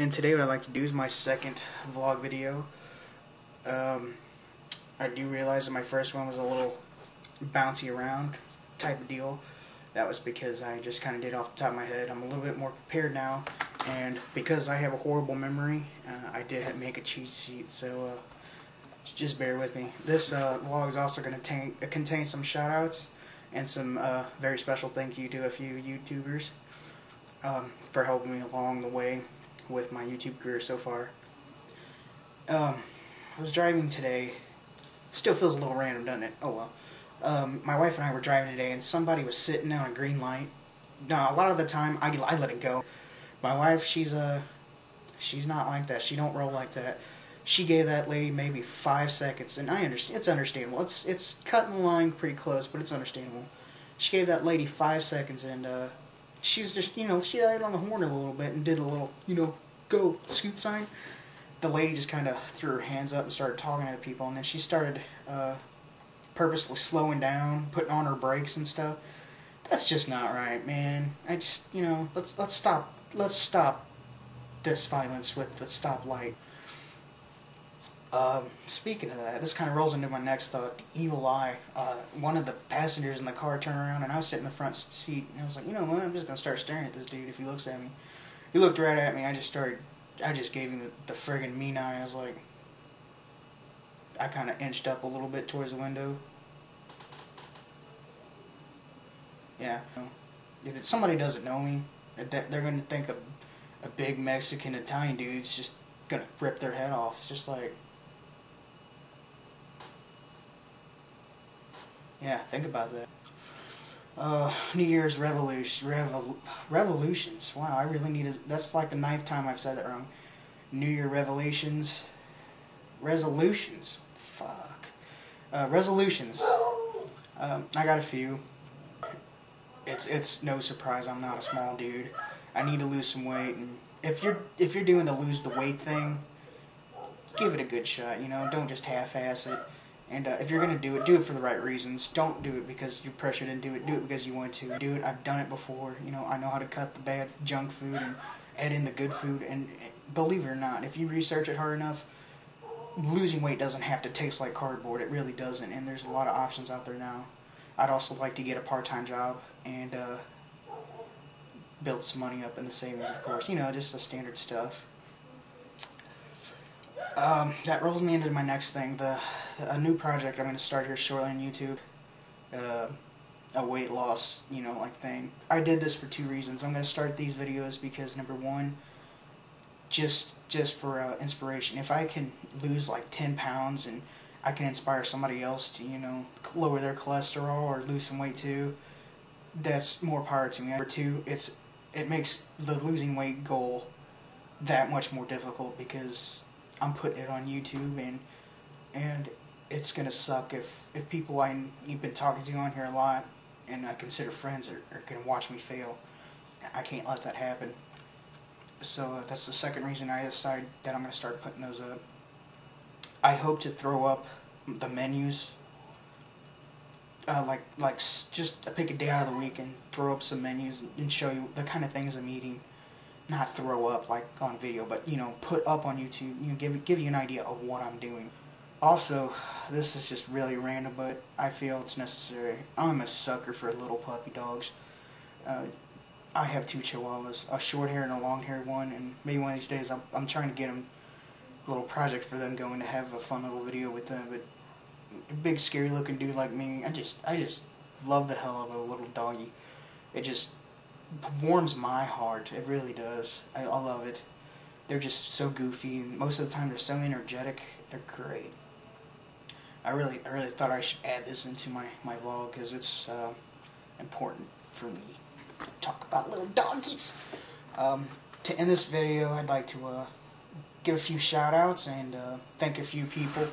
And today what I'd like to do is my second vlog video. I do realize that my first one was a little bouncy around type of deal. That was because I just kind of did off the top of my head. I'm a little bit more prepared now, and because I have a horrible memory, I did make a cheat sheet, so just bear with me. This vlog is also going to contain some shoutouts and some very special thank you to a few YouTubers for helping me along the way with my YouTube career so far. I was driving today. Still feels a little random, doesn't it? Oh well. My wife and I were driving today, and somebody was sitting on a green light. Now, a lot of the time, I let it go. My wife, she's not like that. She don't roll like that. She gave that lady maybe 5 seconds, and I understand. It's understandable. It's cutting the line pretty close, but it's understandable. She gave that lady 5 seconds, and she was just, she laid on the horn a little bit and did a little, go scoot sign. The lady just kind of threw her hands up and started talking to people, and then she started purposely slowing down, putting on her brakes and stuff. That's just not right, man. I just, let's stop this violence with the stoplight. Speaking of that, this kind of rolls into my next thought, the evil eye. One of the passengers in the car turned around, and I was sitting in the front seat, and I was like, you know what, I'm just going to start staring at this dude if he looks at me. He looked right at me. I just gave him the friggin' mean eye. I was like, I kind of inched up a little bit towards the window. Yeah. If somebody doesn't know me, they're going to think a big Mexican Italian dude's just going to rip their head off. It's just like, yeah, think about that. New Year's revolutions. Wow, I really need to. That's like the 9th time I've said that wrong. New Year resolutions. Fuck. Resolutions. I got a few. It's no surprise I'm not a small dude. I need to lose some weight, and if you're doing the lose the weight thing, give it a good shot. Don't just half-ass it. And if you're going to do it for the right reasons. Don't do it because you're pressured into it. Do it because you want to. Do it. I've done it before. I know how to cut the bad junk food and add in the good food. And believe it or not, if you research it hard enough, losing weight doesn't have to taste like cardboard. It really doesn't. And there's a lot of options out there now. I'd also like to get a part-time job and build some money up in the savings, of course. Just the standard stuff. That rolls me into my next thing, a new project I'm going to start here shortly on YouTube, a weight loss, thing. I did this for 2 reasons. I'm going to start these videos because, number one, just for inspiration. If I can lose like 10 pounds and I can inspire somebody else to, lower their cholesterol or lose some weight too, that's more power to me. Number two, it makes the losing weight goal that much more difficult because I'm putting it on YouTube, and it's gonna suck if people you've been talking to on here a lot and I consider friends are gonna watch me fail. I can't let that happen. So that's the second reason I decided that I'm gonna start putting those up. I hope to throw up the menus, just pick a day out of the week and throw up some menus and show you the kind of things I'm eating. Not throw up like on video, but put up on YouTube. Give you an idea of what I'm doing. Also, this is just really random, but I feel it's necessary. I'm a sucker for little puppy dogs. I have 2 Chihuahuas, a short hair and a long hair one, and maybe one of these days I'm trying to get them a little project for them going to have a fun little video with them. But a big scary looking dude like me, I just love the hell of a little doggy. It just warms my heart. It really does. I love it. They're just so goofy, and most of the time they're so energetic. They're great. I really thought I should add this into my vlog because it's important for me to talk about little doggies. To end this video, I'd like to give a few shout outs and thank a few people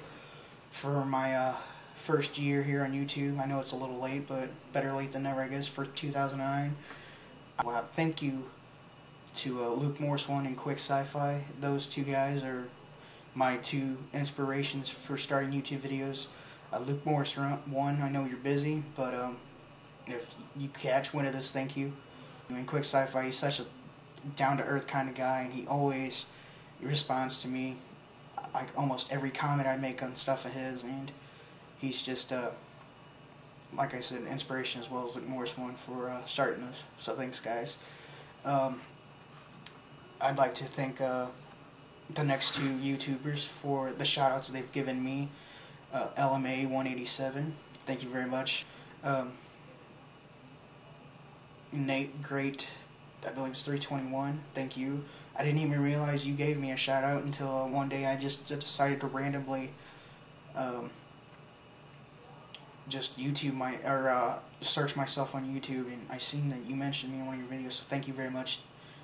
for my first year here on YouTube. I know it's a little late, but better late than never, I guess, for 2009. Well, thank you to Luke Morse 1 and Quick Sci-Fi. Those 2 guys are my 2 inspirations for starting YouTube videos. Luke Morse 1, I know you're busy, but if you catch one of this, thank you. And Quick Sci-Fi, he's such a down-to-earth kind of guy, and he always responds to me, like almost every comment I make on stuff of his, and he's just, like I said, inspiration as well as the Morris one for starting this. So thanks, guys. I'd like to thank the next two YouTubers for the shoutouts they've given me. LMA 187, thank you very much. Nate Great, I believe it's 321, thank you. I didn't even realize you gave me a shout out until one day I just decided to randomly just search myself on YouTube, and I seen that you mentioned me in one of your videos, so thank you very much.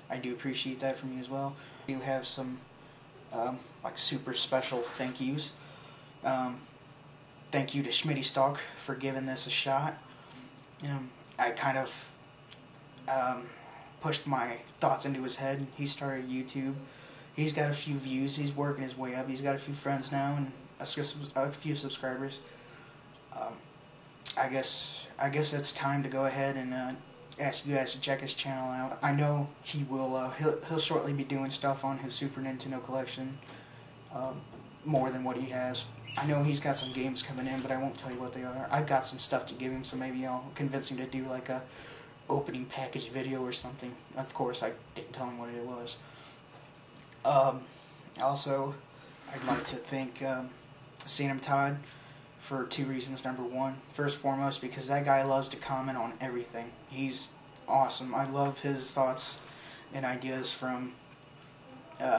I do appreciate that from you as well. You have some like super special thank yous. Thank you to smittystalk for giving this a shot. I kind of pushed my thoughts into his head. He started YouTube. He's got a few views. He's working his way up. He's got a few friends now and a few subscribers. I guess it's time to go ahead and ask you guys to check his channel out. I know he will. He'll shortly be doing stuff on his Super Nintendo collection, more than what he has. I know he's got some games coming in, but I won't tell you what they are. I've got some stuff to give him, so maybe I'll convince him to do like a opening package video or something. Of course, I didn't tell him what it was. Also, I'd like to thank Sam Todd for two reasons. Number one, first and foremost, because that guy loves to comment on everything. He's awesome. I love his thoughts and ideas from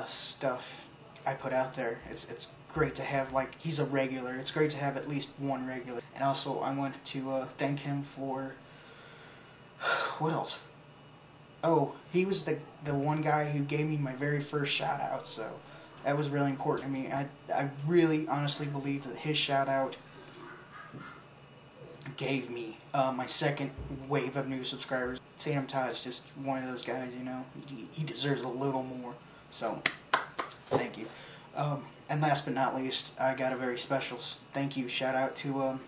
stuff I put out there. It's great to have, like, he's a regular. It's great to have at least one regular. And also, I want to thank him for, what else? Oh, he was the one guy who gave me my very first shout out, so that was really important to me. I really honestly believe that his shout out gave me my second wave of new subscribers. Sam Todd's just one of those guys, you know. He deserves a little more, so thank you. And last but not least, I got a very special thank you shout out to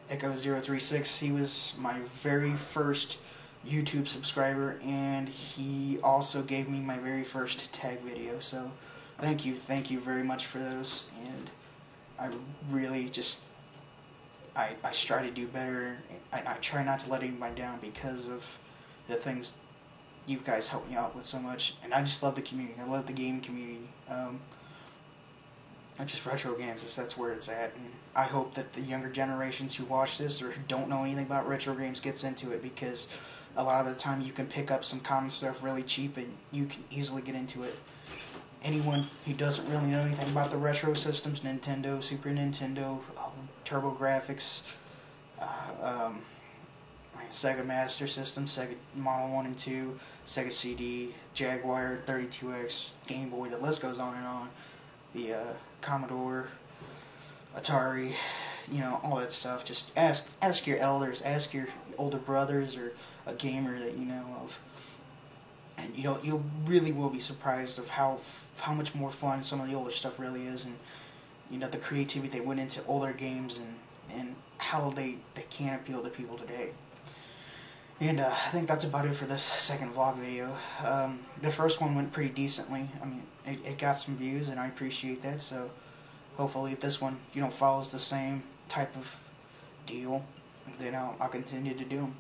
Echo036. He was my very first YouTube subscriber, and he also gave me my very first tag video, so thank you very much for those. And I really just I try to do better. I try not to let anybody down because of the things you guys help me out with so much, and I just love the community. I love the game community. Not just retro games, that's where it's at, and I hope that the younger generations who watch this or who don't know anything about retro games gets into it, because a lot of the time you can pick up some common stuff really cheap and you can easily get into it. Anyone who doesn't really know anything about the retro systems, Nintendo, Super Nintendo, TurboGrafx, Sega Master System, Sega Model 1 and 2, Sega CD, Jaguar, 32X, Game Boy, the list goes on and on. The Commodore, Atari, you know, all that stuff. Just ask your elders, ask your older brothers or a gamer that you know of, and you really will be surprised of how much more fun some of the older stuff really is, and you know, the creativity they went into older games, and how they can appeal to people today. And I think that's about it for this second vlog video. The first one went pretty decently. I mean, it got some views, and I appreciate that. So hopefully, if this one follows the same type of deal, then I'll continue to do them.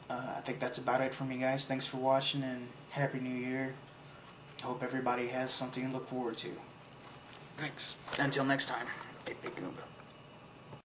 I think that's about it for me, guys. Thanks for watching, and Happy New Year. Hope everybody has something to look forward to. Thanks. Until next time, Big Goomba.